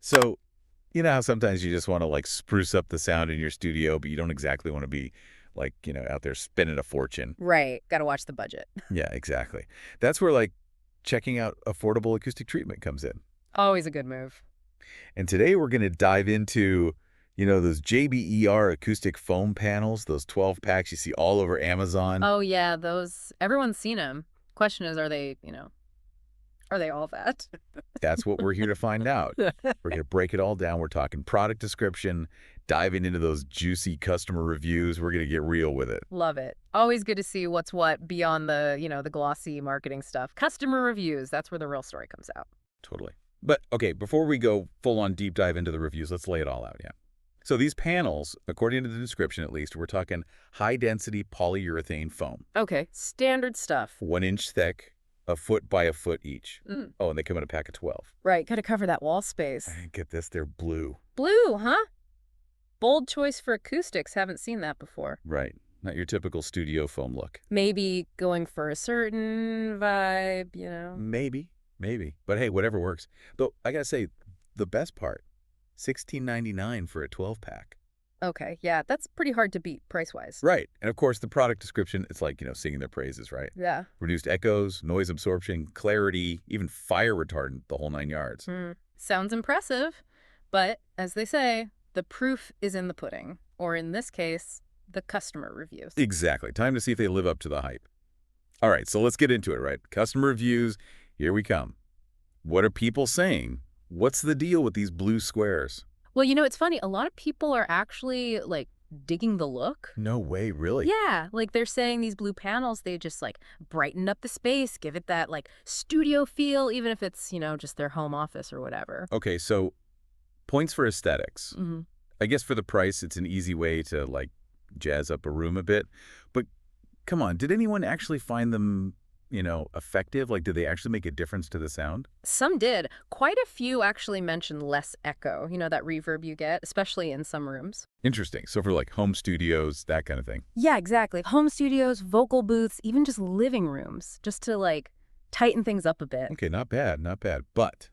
So, you know how sometimes you just want to like spruce up the sound in your studio, but you don't exactly want to be like, out there spending a fortune. Right. Got to watch the budget. Yeah, exactly. That's where like checking out affordable acoustic treatment comes in. Always a good move. And today we're going to dive into, those JBER acoustic foam panels, those 12 packs you see all over Amazon. Oh, yeah. Everyone's seen them. Question is, are they all that? That's what we're here to find out. We're going to break it all down. We're talking product description, diving into those juicy customer reviews. We're going to get real with it. Love it. Always good to see what's what beyond the glossy marketing stuff. Customer reviews, that's where the real story comes out. Totally. But, okay, before we go full-on deep dive into the reviews, let's lay it all out, yeah. So these panels, according to the description at least, we're talking high-density polyurethane foam. Okay, standard stuff. 1 inch thick, a foot by a foot each. Mm. Oh, and they come in a pack of 12. Right, got to cover that wall space. And get this, they're blue. Blue, huh? Bold choice for acoustics. Haven't seen that before. Right. Not your typical studio foam look. Maybe going for a certain vibe. Maybe. But hey, whatever works. Though, I gotta say, the best part, $16.99 for a 12-pack. Okay, yeah, that's pretty hard to beat price-wise. Right. And of course, the product description, it's like, singing their praises, right? Yeah. Reduced echoes, noise absorption, clarity, even fire retardant, the whole 9 yards. Sounds impressive, but as they say, the proof is in the pudding, or in this case, the customer reviews. Exactly. Time to see if they live up to the hype. All right, so let's get into it, right? Customer reviews, here we come. What are people saying? What's the deal with these blue squares? Well, it's funny. A lot of people are actually, digging the look. No way, really? Yeah, they're saying these blue panels, they just, brighten up the space, give it that, studio feel, even if it's, just their home office or whatever. Okay, so points for aesthetics. Mm-hmm. I guess for the price, it's an easy way to, jazz up a room a bit. But come on, did anyone actually find them, effective? Did they actually make a difference to the sound? Some did. Quite a few actually mentioned less echo, that reverb you get, especially in some rooms. Interesting. So for home studios, that kind of thing. Yeah, exactly. Home studios, vocal booths, even just living rooms, just to tighten things up a bit. Okay, not bad. But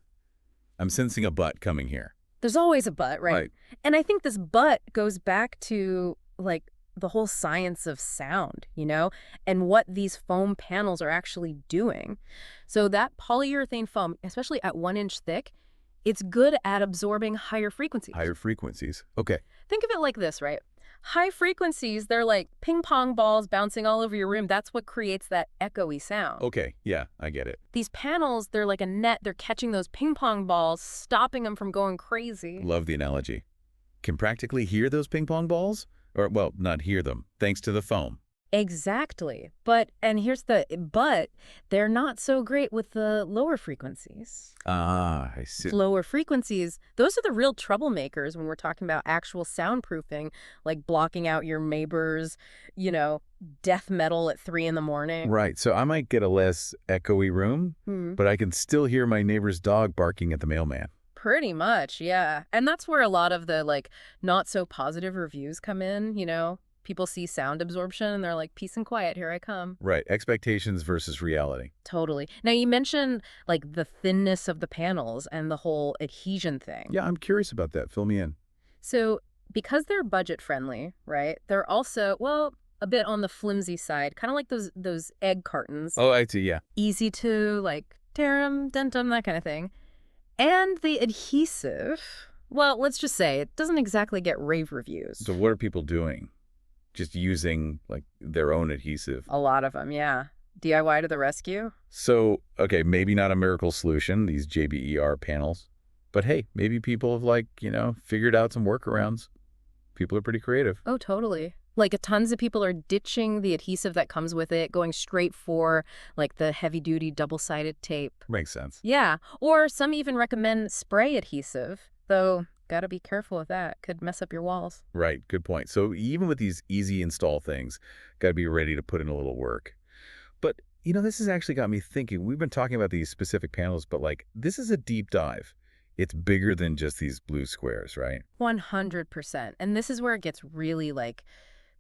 I'm sensing a but coming here. There's always a but, right? Right. And I think this but goes back to the whole science of sound, and what these foam panels are actually doing. So that polyurethane foam, especially at 1 inch thick, it's good at absorbing higher frequencies. Higher frequencies. Okay. Think of it like this, right? High frequencies, they're like ping pong balls bouncing all over your room. That's what creates that echoey sound. Okay. Yeah, I get it. These panels, they're like a net. They're catching those ping pong balls, stopping them from going crazy. Love the analogy. Can practically hear those ping pong balls? Or, well, not hear them, thanks to the foam. Exactly. And here's but, they're not so great with the lower frequencies. Ah, I see. Lower frequencies, those are the real troublemakers when we're talking about actual soundproofing, like blocking out your neighbor's, death metal at 3 a.m. Right, so I might get a less echoey room, but I can still hear my neighbor's dog barking at the mailman. Pretty much, yeah. And that's where a lot of the, not so positive reviews come in, People see sound absorption and they're like, peace and quiet, here I come. Right, expectations versus reality. Totally. Now, you mentioned, the thinness of the panels and the whole adhesion thing. Yeah, I'm curious about that. Fill me in. So, because they're budget-friendly, right, they're also, well, a bit on the flimsy side, kind of like those egg cartons. Oh, I see, yeah. Easy to, tear them, dent them, that kind of thing. And the adhesive, well, let's just say it doesn't exactly get rave reviews. So what are people doing? Just using, their own adhesive? A lot of them, yeah. DIY to the rescue? So, okay, maybe not a miracle solution, these JBER panels. But hey, maybe people have, figured out some workarounds. People are pretty creative. Oh, totally. Tons of people are ditching the adhesive that comes with it, going straight for, the heavy-duty double-sided tape. Makes sense. Yeah. Or some even recommend spray adhesive, though gotta be careful with that. Could mess up your walls. Right. Good point. So even with these easy install things, gotta be ready to put in a little work. But, this has actually got me thinking. We've been talking about these specific panels, but, this is a deep dive. It's bigger than just these blue squares, right? 100%. And this is where it gets really,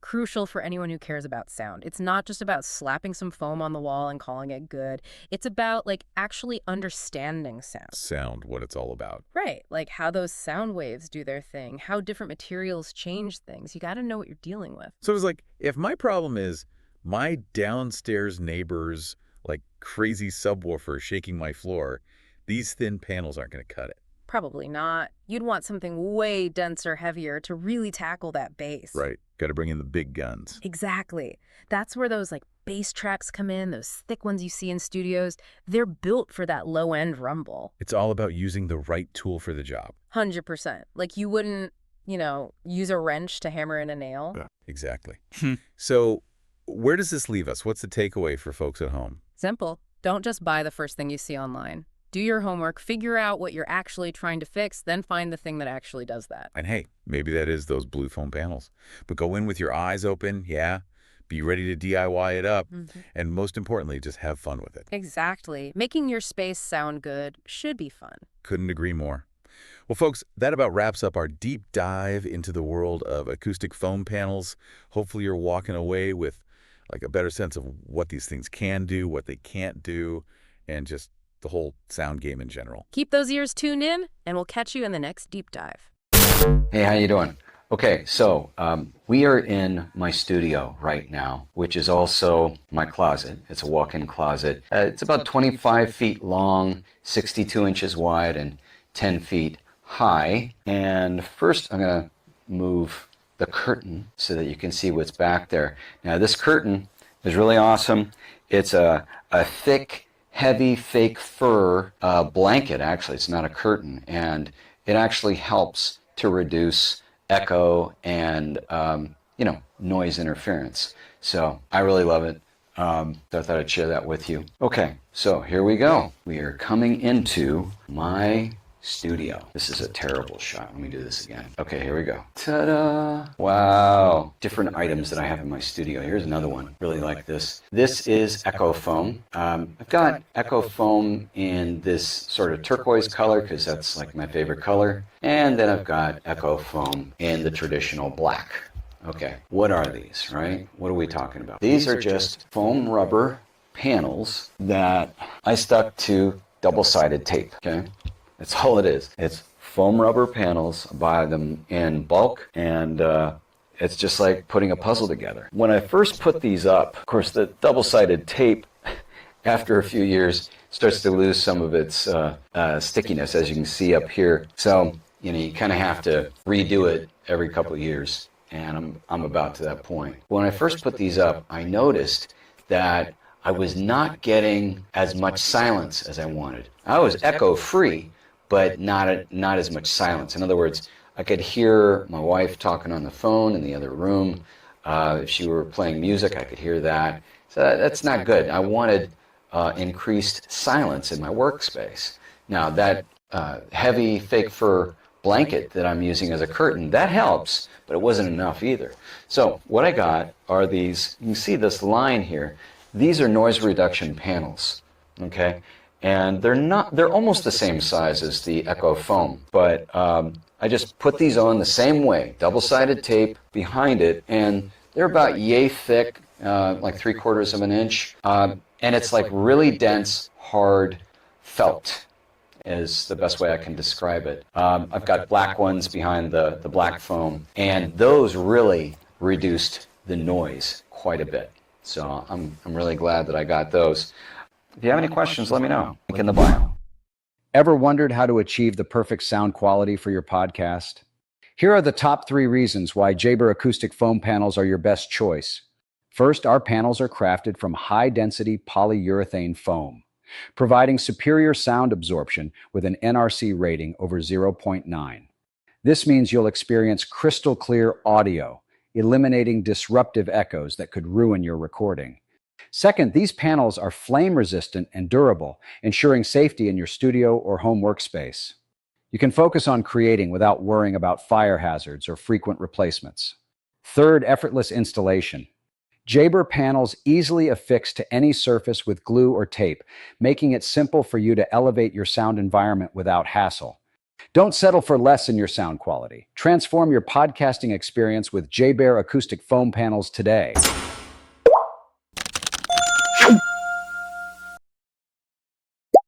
crucial for anyone who cares about sound. It's not just about slapping some foam on the wall and calling it good. It's about, like, actually understanding sound. Sound, what it's all about. Right, like how those sound waves do their thing, how different materials change things. You got to know what you're dealing with. So it's like, if my problem is my downstairs neighbor's like crazy subwoofer shaking my floor, these thin panels aren't going to cut it. Probably not. You'd want something way denser, heavier to really tackle that bass. Right. Got to bring in the big guns. Exactly. That's where those like bass tracks come in, those thick ones you see in studios. They're built for that low-end rumble. It's all about using the right tool for the job. 100%. Like you wouldn't, use a wrench to hammer in a nail. Yeah, exactly. So where does this leave us? What's the takeaway for folks at home? Simple. Don't just buy the first thing you see online. Do your homework, figure out what you're actually trying to fix, then find the thing that actually does that. And hey, maybe that is those blue foam panels. But go in with your eyes open, yeah. Be ready to DIY it up. And most importantly, just have fun with it. Exactly. Making your space sound good should be fun. Couldn't agree more. Well, folks, that about wraps up our deep dive into the world of acoustic foam panels. Hopefully you're walking away with like a better sense of what these things can do, what they can't do, and just the whole sound game in general. Keep those ears tuned in, and we'll catch you in the next deep dive. Hey, how you doing? Okay, so we are in my studio right now, which is also my closet. It's a walk-in closet. It's about 25 feet long, 62 inches wide, and 10 feet high. And first, I'm going to move the curtain so that you can see what's back there. Now, this curtain is really awesome. It's a thick, heavy fake fur blanket. Actually, it's not a curtain, and it actually helps to reduce echo and noise interference. So I really love it. So I thought I'd share that with you. Okay, so here we go. We are coming into my studio. This is a terrible shot. Let me do this again. Okay, here we go. Ta-da! Wow. Different items that I have in my studio. Here's another one. Really like this. This is Echo Foam. I've got Echo Foam in this sort of turquoise color because that's like my favorite color. And then I've got Echo Foam in the traditional black. Okay, what are these, right? What are we talking about? These are just foam rubber panels that I stuck to double-sided tape, okay? That's all it is. It's foam rubber panels. I buy them in bulk, and it's just like putting a puzzle together. When I first put these up, of course, the double-sided tape, after a few years, starts to lose some of its stickiness, as you can see up here. So, you kind of have to redo it every couple of years, and I'm about to that point. When I first put these up, I noticed that I was not getting as much silence as I wanted. I was echo-free, but not as much silence. In other words, I could hear my wife talking on the phone in the other room. If she were playing music, I could hear that. So that's not good. I wanted increased silence in my workspace. Now, that heavy fake fur blanket that I'm using as a curtain, that helps, but it wasn't enough either. So what I got are these, you can see this line here. These are noise reduction panels, okay? And they're almost the same size as the Echo Foam, but I just put these on the same way, double-sided tape behind it, and they're about yay thick, like 3/4 of an inch, and it's like really dense, hard felt is the best way I can describe it. I've got black ones behind the black foam, and those really reduced the noise quite a bit. So I'm really glad that I got those. If you have any questions, let me know. Link in the bio. Ever wondered how to achieve the perfect sound quality for your podcast? Here are the top 3 reasons why JBER acoustic foam panels are your best choice. First, our panels are crafted from high-density polyurethane foam, providing superior sound absorption with an NRC rating over 0.9. This means you'll experience crystal clear audio, eliminating disruptive echoes that could ruin your recording. Second, these panels are flame-resistant and durable, ensuring safety in your studio or home workspace. You can focus on creating without worrying about fire hazards or frequent replacements. Third, effortless installation. JBER panels easily affix to any surface with glue or tape, making it simple for you to elevate your sound environment without hassle. Don't settle for less in your sound quality. Transform your podcasting experience with JBER acoustic foam panels today.